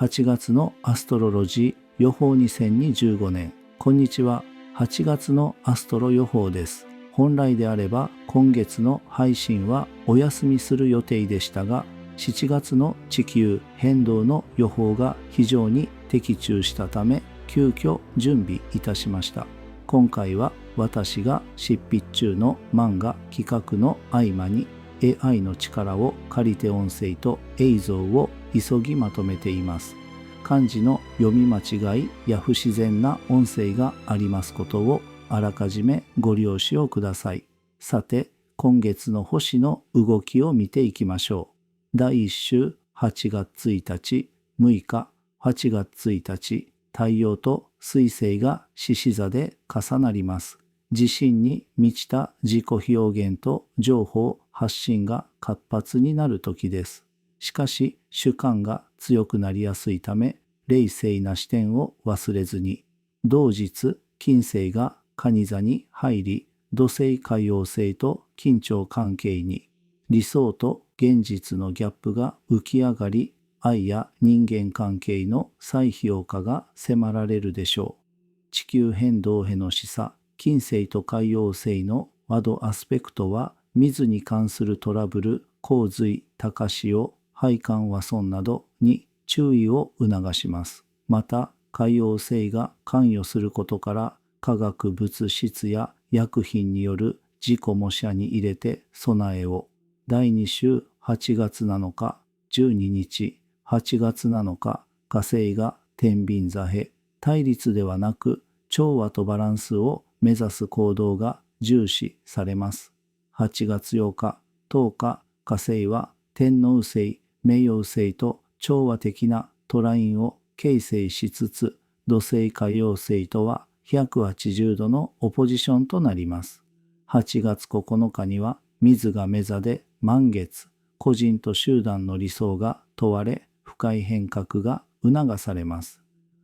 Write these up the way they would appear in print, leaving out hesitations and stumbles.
8月のアストロロジー予報2025年。こんにちは。8月のアストロ予報です。本来であれば今月の配信はお休みする予定でしたが、7月の地球変動の予報が非常に的中したため、急遽準備いたしました。今回は私が執筆中の漫画企画の合間に AI の力を借りて音声と映像を急ぎまとめています。漢字の読み間違いや不自然な音声がありますことをあらかじめご了承をください。さて、今月の星の動きを見ていきましょう。第1週8月1日、6日、8月1日、太陽と水星が獅子座で重なります。自身に満ちた自己表現と情報発信が活発になる時です。しかし主観が強くなりやすいため、冷静な視点を忘れずに。同日、金星が蟹座に入り、土星海王星と緊張関係に。理想と現実のギャップが浮き上がり、愛や人間関係の再評価が迫られるでしょう。地球変動への示唆、金星と海王星のワドアスペクトは、水に関するトラブル、洪水、高潮、配管和損などに注意を促します。また、海王星が関与することから、化学物質や薬品による事故模写に入れて備えを。第2週8月7日、12日、8月7日、火星が天秤座へ、対立ではなく調和とバランスを目指す行動が重視されます。8月8日、10日、火星は天王星、冥王星と調和的なトラインを形成しつつ、土星海王星とは180度のオポジションとなります。8月9日には水が目座で満月、個人と集団の理想が問われ、深い変革が促されます。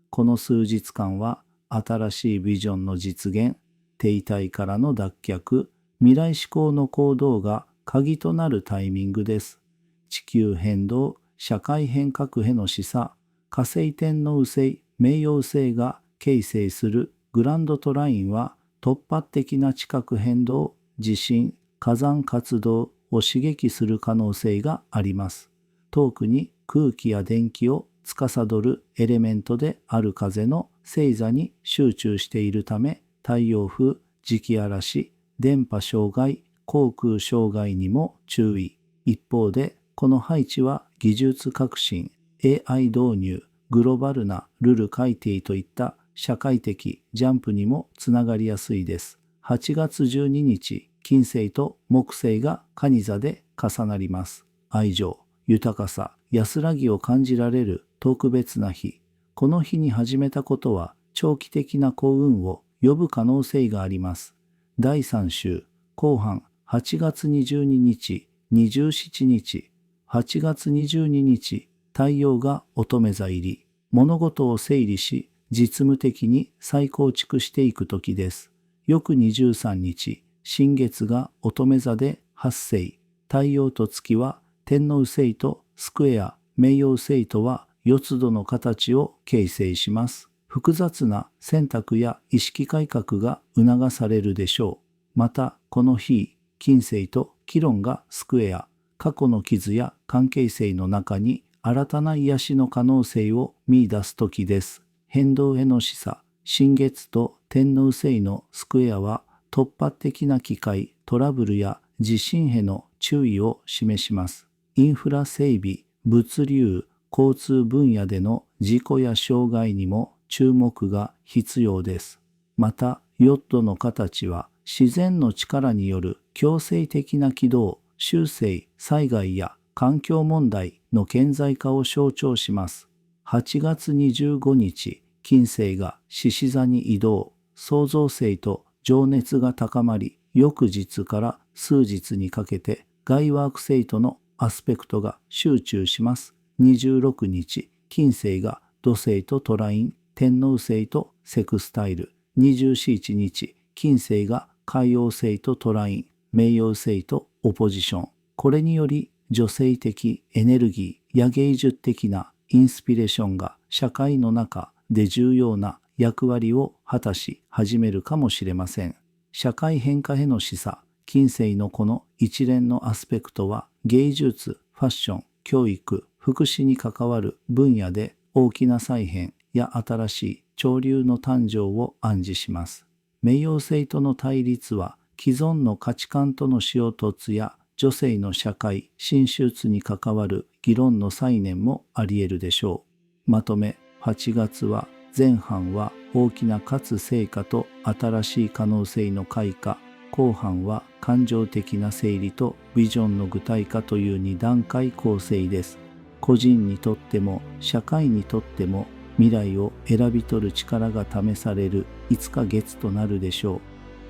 この数日間は新しいビジョンの実現、停滞からの脱却、未来志向の行動が鍵となるタイミングです。地球変動、社会変革への示唆、火星天王星、冥王星が形成するグランドトラインは突発的な地殻変動、地震、火山活動を刺激する可能性があります。特に空気や電気を司るエレメントである風の星座に集中しているため、太陽風、磁気嵐、電波障害、航空障害にも注意。一方で、この配置は技術革新、AI 導入、グローバルなルール改定といった社会的ジャンプにもつながりやすいです。8月12日、金星と木星が蟹座で重なります。愛情、豊かさ、安らぎを感じられる特別な日。この日に始めたことは長期的な幸運を呼ぶ可能性があります。第3週後半、8月22日、27日、8月22日、太陽が乙女座入り、物事を整理し、実務的に再構築していく時です。翌23日、新月が乙女座で発生、太陽と月は天王星とスクエア、冥王星とは四つ度の形を形成します。複雑な選択や意識改革が促されるでしょう。また、この日、金星とキロンがスクエア、過去の傷や関係性の中に新たな癒しの可能性を見出す時です。変動への示唆、新月と天王星のスクエアは突発的な機会、トラブルや地震への注意を示します。インフラ整備、物流、交通分野での事故や障害にも注目が必要です。また、ヨットの形は自然の力による強制的な軌道、修正、災害や環境問題の顕在化を象徴します。8月25日、金星が獅子座に移動、創造性と情熱が高まり、翌日から数日にかけて外ワーク星とのアスペクトが集中します。26日、金星が土星とトライン、天王星とセクスタイル。27日、金星が海王星とトライン、冥王星とオポジション。これにより女性的エネルギーや芸術的なインスピレーションが社会の中で重要な役割を果たし始めるかもしれません。社会変化への示唆、近世のこの一連のアスペクトは芸術、ファッション、教育、福祉に関わる分野で大きな再編や新しい潮流の誕生を暗示します。冥王星との対立は既存の価値観との衝突や女性の社会進出に関わる議論の再燃もあり得るでしょう。まとめ、8月は前半は大きなかつ成果と新しい可能性の開花、後半は感情的な整理とビジョンの具体化という2段階構成です。個人にとっても社会にとっても未来を選び取る力が試される5日月となるでしょう。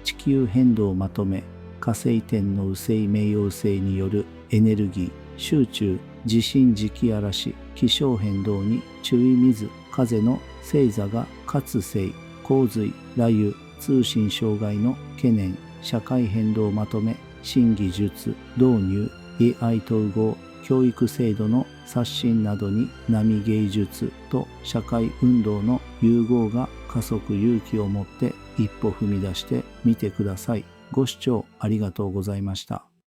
地球変動をまとめ、火星点の右星冥王星によるエネルギー、集中、地震磁気嵐、気象変動に注意水、風の星座が活性、洪水、雷雨、通信障害の懸念、社会変動をまとめ、新技術、導入、AI 統合、教育制度の刷新などに波芸術と社会運動の融合が加速勇気を持って一歩踏み出してみてください。ご視聴ありがとうございました。